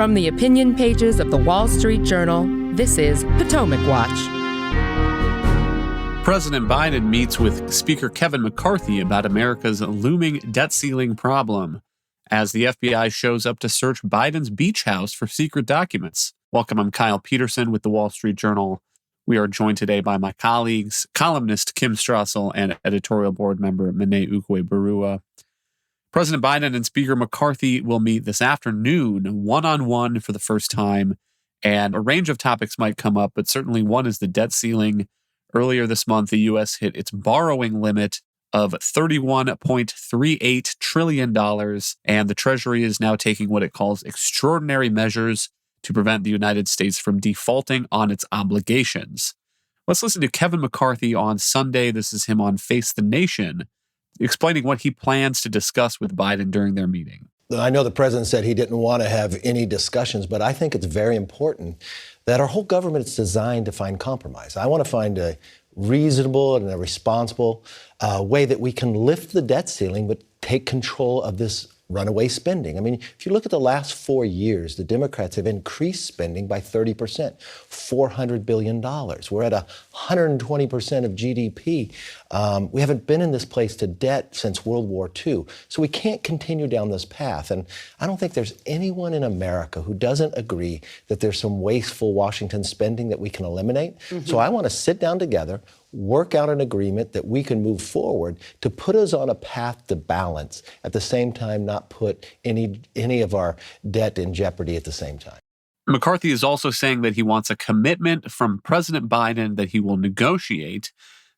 From the opinion pages of the Wall Street Journal, this is Potomac Watch. President Biden meets with Speaker Kevin McCarthy about America's looming debt ceiling problem as the FBI shows up to search Biden's beach house for secret documents. Welcome, I'm Kyle Peterson with the Wall Street Journal. We are joined today by my colleagues, columnist Kim Strassel and editorial board member Mene Ukwe-Barua. President Biden and Speaker McCarthy will meet this afternoon, one-on-one for the first time, and a range of topics might come up, but certainly one is the debt ceiling. Earlier this month, the U.S. hit its borrowing limit of $31.38 trillion, and the Treasury is now taking what it calls extraordinary measures to prevent the United States from defaulting on its obligations. Let's listen to Kevin McCarthy on Sunday. This is him on Face the Nation, explaining what he plans to discuss with Biden during their meeting. I know the president said he didn't want to have any discussions, but I think it's very important that our whole government is designed to find compromise. I want to find a reasonable and a responsible way that we can lift the debt ceiling, but take control of this runaway spending. I mean, if you look at the last 4 years, the Democrats have increased spending by 30%, $400 billion. We're at 120% of GDP. We haven't been in this place to debt since World War II. So we can't continue down this path. And I don't think there's anyone in America who doesn't agree that there's some wasteful Washington spending that we can eliminate. So I want to sit down together, work out an agreement that we can move forward to put us on a path to balance, at the same time not put any of our debt in jeopardy at the same time. McCarthy is also saying that he wants a commitment from President Biden that he will negotiate.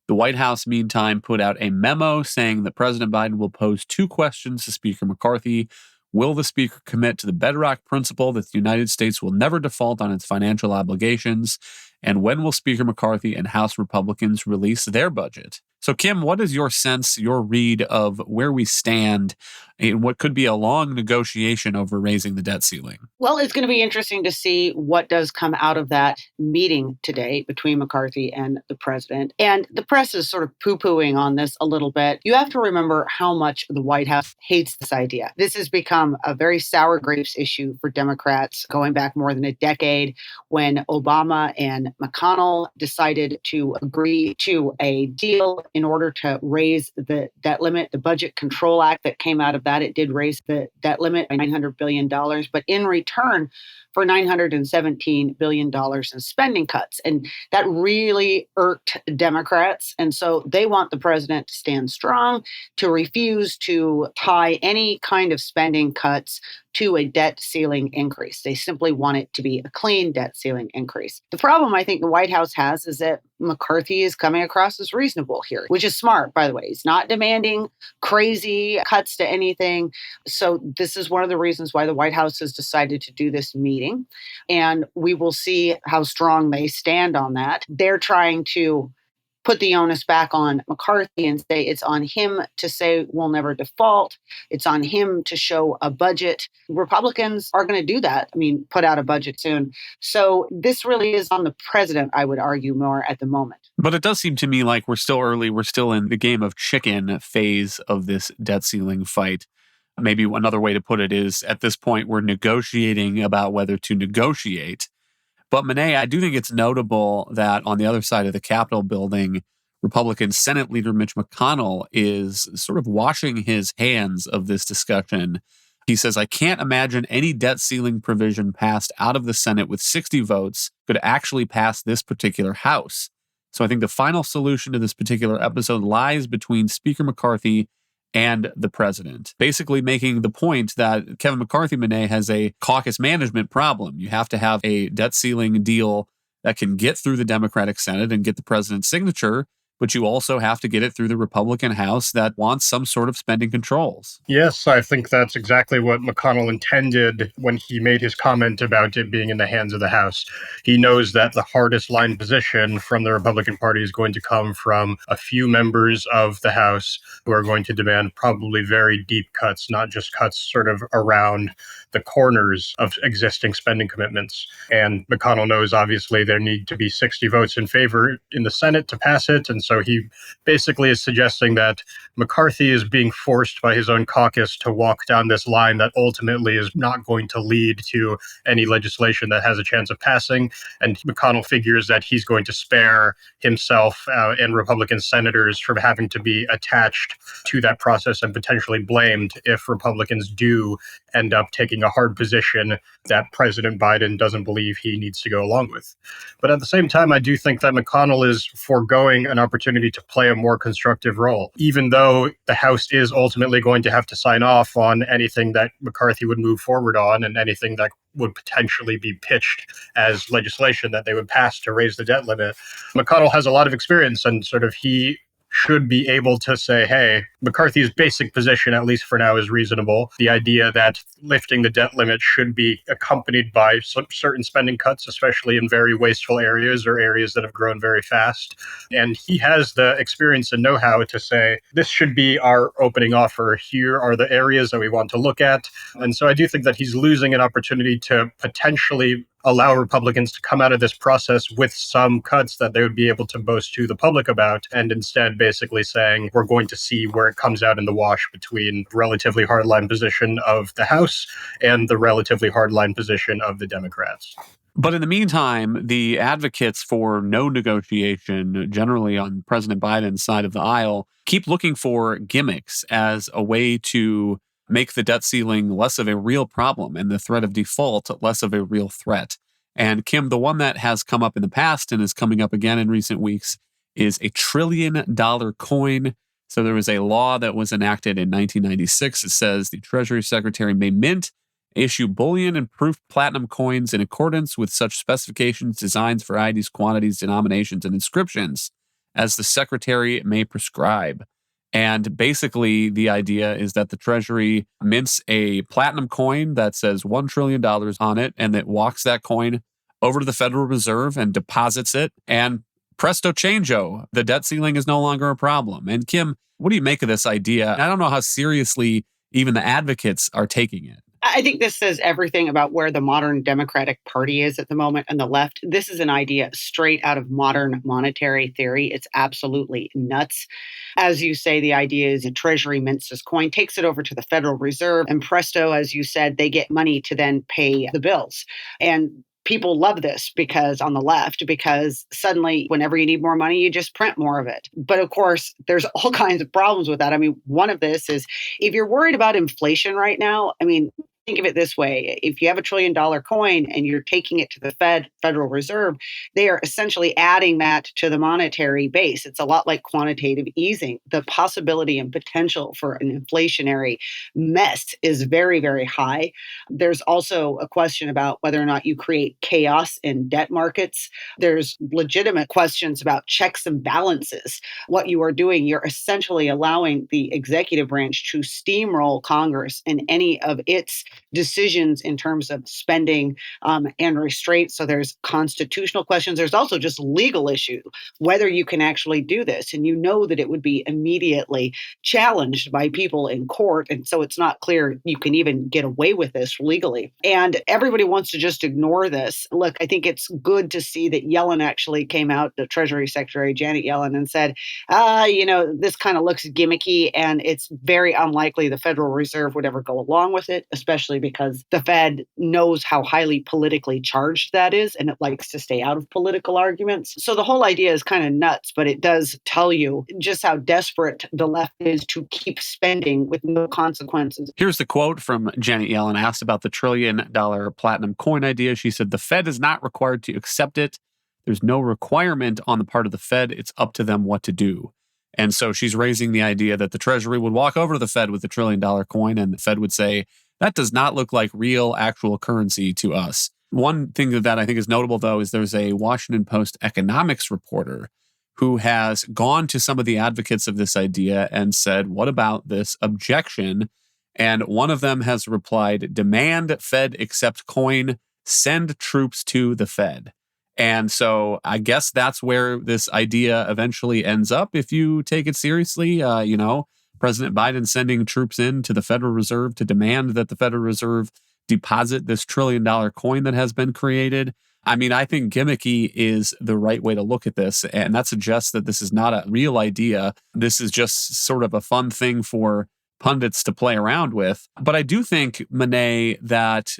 The White House, meantime, put out a memo saying that President Biden will pose two questions to Speaker McCarthy. Will the Speaker commit to the bedrock principle that the United States will never default on its financial obligations? And when will Speaker McCarthy and House Republicans release their budget? So, Kim, what is your sense, your read of where we stand in what could be a long negotiation over raising the debt ceiling? Well, it's going to be interesting to see what does come out of that meeting today between McCarthy and the president. And the press is sort of poo-pooing on this a little bit. You have to remember how much the White House hates this idea. This has become a very sour grapes issue for Democrats going back more than a decade when Obama and McConnell decided to agree to a deal in order to raise the debt limit. The Budget Control Act that came out of that, it did raise the debt limit by $900 billion, but in return for $917 billion in spending cuts. And that really irked Democrats. And so they want the president to stand strong, to refuse to tie any kind of spending cuts to a debt ceiling increase. They simply want it to be a clean debt ceiling increase. The problem I think the White House has is that McCarthy is coming across as reasonable here, which is smart, by the way. He's not demanding crazy cuts to anything. So this is one of the reasons why the White House has decided to do this meeting. And we will see how strong they stand on that. They're trying to put the onus back on McCarthy and say it's on him to say we'll never default. It's on him to show a budget. Republicans are going to do that. I mean, put out a budget soon. So this really is on the president, I would argue, more at the moment. But it does seem to me like we're still early. We're still in the game of chicken phase of this debt ceiling fight. Maybe another way to put it is, at this point, we're negotiating about whether to negotiate. But Mene, I do think it's notable that on the other side of the Capitol building, Republican Senate Leader Mitch McConnell is sort of washing his hands of this discussion. He says, I can't imagine any debt ceiling provision passed out of the Senate with 60 votes could actually pass this particular House. So I think the final solution to this particular episode lies between Speaker McCarthy and the president, basically making the point that Kevin McCarthy, Mene, has a caucus management problem. You have to have a debt ceiling deal that can get through the Democratic Senate and get the president's signature, but you also have to get it through the Republican House that wants some sort of spending controls. Yes, I think that's exactly what McConnell intended when he made his comment about it being in the hands of the House. He knows that the hardest line position from the Republican Party is going to come from a few members of the House who are going to demand probably very deep cuts, not just cuts sort of around the corners of existing spending commitments. And McConnell knows, obviously, there need to be 60 votes in favor in the Senate to pass it. And so So he basically is suggesting that McCarthy is being forced by his own caucus to walk down this line that ultimately is not going to lead to any legislation that has a chance of passing. And McConnell figures that he's going to spare himself and Republican senators from having to be attached to that process and potentially blamed if Republicans do end up taking a hard position that President Biden doesn't believe he needs to go along with. But at the same time, I do think that McConnell is foregoing an opportunity to play a more constructive role, even though the House is ultimately going to have to sign off on anything that McCarthy would move forward on and anything that would potentially be pitched as legislation that they would pass to raise the debt limit. McConnell has a lot of experience, and sort of he should be able to say, hey, McCarthy's basic position, at least for now, is reasonable. The idea that lifting the debt limit should be accompanied by some certain spending cuts, especially in very wasteful areas or areas that have grown very fast. And he has the experience and know-how to say, this should be our opening offer. Here are the areas that we want to look at. And so I do think that he's losing an opportunity to potentially allow Republicans to come out of this process with some cuts that they would be able to boast to the public about, and instead basically saying, we're going to see where it comes out in the wash between the relatively hardline position of the House and the relatively hardline position of the Democrats. But in the meantime, the advocates for no negotiation, generally on President Biden's side of the aisle, keep looking for gimmicks as a way to make the debt ceiling less of a real problem and the threat of default less of a real threat. And Kim, the one that has come up in the past and is coming up again in recent weeks is a $1 trillion coin. So there was a law that was enacted in 1996. It says the Treasury Secretary may mint, issue bullion and proof platinum coins in accordance with such specifications, designs, varieties, quantities, denominations, and inscriptions as the Secretary may prescribe. And basically, the idea is that the Treasury mints a platinum coin that says $1 trillion on it, and that walks that coin over to the Federal Reserve and deposits it. And presto changeo, the debt ceiling is no longer a problem. And Kim, what do you make of this idea? I don't know how seriously even the advocates are taking it. I think this says everything about where the modern Democratic Party is at the moment on the left. This is an idea straight out of modern monetary theory. It's absolutely nuts. As you say, the idea is the Treasury mints this coin, takes it over to the Federal Reserve, and presto, as you said, they get money to then pay the bills. And people love this because suddenly whenever you need more money, you just print more of it. But of course, there's all kinds of problems with that. I mean, one of this is if you're worried about inflation right now, think of it this way. If you have $1 trillion coin and you're taking it to the Federal Reserve, they are essentially adding that to the monetary base. It's a lot like quantitative easing. The possibility and potential for an inflationary mess is very, very high. There's also a question about whether or not you create chaos in debt markets. There's legitimate questions about checks and balances. What you are doing, you're essentially allowing the executive branch to steamroll Congress in any of its decisions in terms of spending and restraint. So there's constitutional questions. There's also just legal issue, whether you can actually do this. And you know that it would be immediately challenged by people in court. And so it's not clear you can even get away with this legally. And everybody wants to just ignore this. Look, I think it's good to see that Yellen actually came out, the Treasury Secretary, Janet Yellen, and said, this kind of looks gimmicky and it's very unlikely the Federal Reserve would ever go along with it, especially because the Fed knows how highly politically charged that is, and it likes to stay out of political arguments. So the whole idea is kind of nuts, but it does tell you just how desperate the left is to keep spending with no consequences. Here's the quote from Janet Yellen asked about the $1 trillion platinum coin idea. She said, "The Fed is not required to accept it. There's no requirement on the part of the Fed. It's up to them what to do." And so she's raising the idea that the Treasury would walk over to the Fed with the $1 trillion coin, and the Fed would say, that does not look like real, actual currency to us. One thing that I think is notable, though, is there's a Washington Post economics reporter who has gone to some of the advocates of this idea and said, what about this objection? And one of them has replied, demand Fed accept coin, send troops to the Fed. And so I guess that's where this idea eventually ends up if you take it seriously. President Biden sending troops in to the Federal Reserve to demand that the Federal Reserve deposit this $1 trillion coin that has been created. I mean, I think gimmicky is the right way to look at this. And that suggests that this is not a real idea. This is just sort of a fun thing for pundits to play around with. But I do think, Monet, that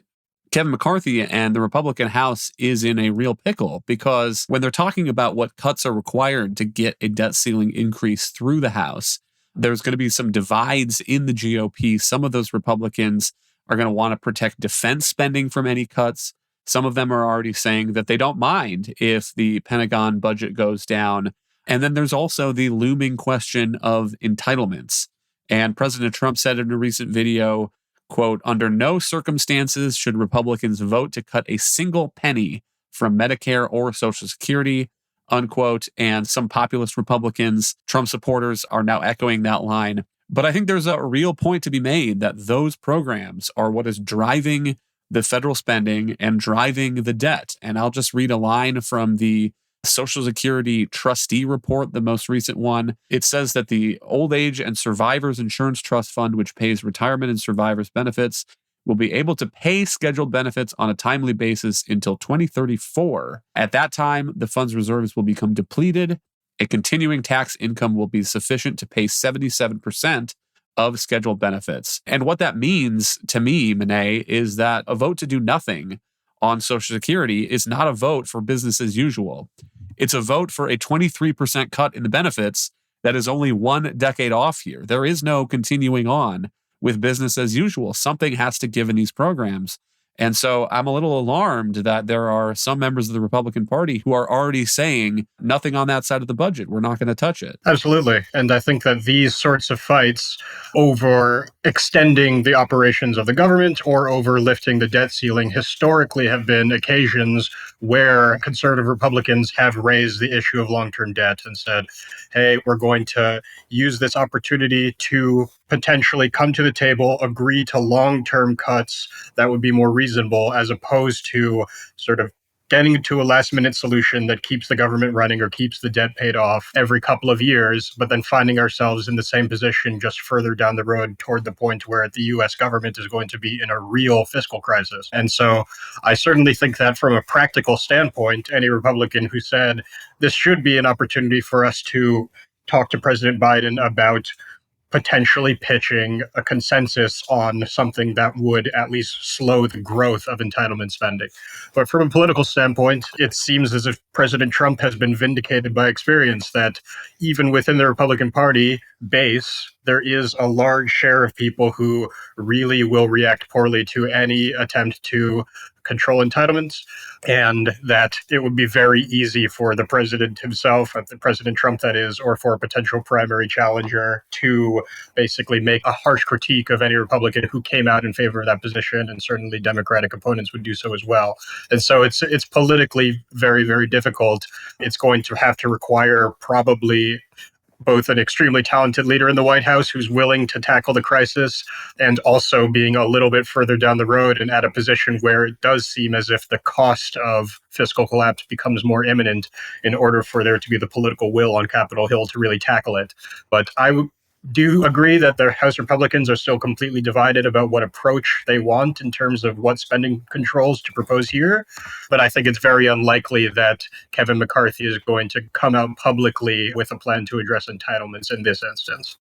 Kevin McCarthy and the Republican House is in a real pickle, because when they're talking about what cuts are required to get a debt ceiling increase through the House, there's going to be some divides in the GOP. Some of those Republicans are going to want to protect defense spending from any cuts. Some of them are already saying that they don't mind if the Pentagon budget goes down. And then there's also the looming question of entitlements. And President Trump said in a recent video, quote, "Under no circumstances should Republicans vote to cut a single penny from Medicare or Social Security," unquote. And some populist Republicans, Trump supporters, are now echoing that line. But I think there's a real point to be made that those programs are what is driving the federal spending and driving the debt. And I'll just read a line from the Social Security trustee report, the most recent one. It says that the Old Age and Survivors Insurance Trust Fund, which pays retirement and survivors benefits, will be able to pay scheduled benefits on a timely basis until 2034. At that time, the fund's reserves will become depleted. A continuing tax income will be sufficient to pay 77% of scheduled benefits. And what that means to me, Monet, is that a vote to do nothing on Social Security is not a vote for business as usual. It's a vote for a 23% cut in the benefits that is only 1 decade off here. There is no continuing on with business as usual. Something has to give in these programs. And so I'm a little alarmed that there are some members of the Republican Party who are already saying nothing on that side of the budget. We're not going to touch it. Absolutely. And I think that these sorts of fights over extending the operations of the government or over lifting the debt ceiling historically have been occasions where conservative Republicans have raised the issue of long-term debt and said, hey, we're going to use this opportunity to potentially come to the table, agree to long-term cuts that would be more reasonable, as opposed to sort of getting to a last-minute solution that keeps the government running or keeps the debt paid off every couple of years, but then finding ourselves in the same position just further down the road toward the point where the U.S. government is going to be in a real fiscal crisis. And so I certainly think that from a practical standpoint, any Republican who said this should be an opportunity for us to talk to President Biden about potentially pitching a consensus on something that would at least slow the growth of entitlement spending. But from a political standpoint, it seems as if President Trump has been vindicated by experience that even within the Republican Party base, there is a large share of people who really will react poorly to any attempt to control entitlements, and that it would be very easy for the president himself, President Trump that is, or for a potential primary challenger to basically make a harsh critique of any Republican who came out in favor of that position, and certainly Democratic opponents would do so as well. And so it's politically very, very difficult. It's going to have to require probably both an extremely talented leader in the White House who's willing to tackle the crisis, and also being a little bit further down the road and at a position where it does seem as if the cost of fiscal collapse becomes more imminent in order for there to be the political will on Capitol Hill to really tackle it. But I do agree that the House Republicans are still completely divided about what approach they want in terms of what spending controls to propose here. But I think it's very unlikely that Kevin McCarthy is going to come out publicly with a plan to address entitlements in this instance.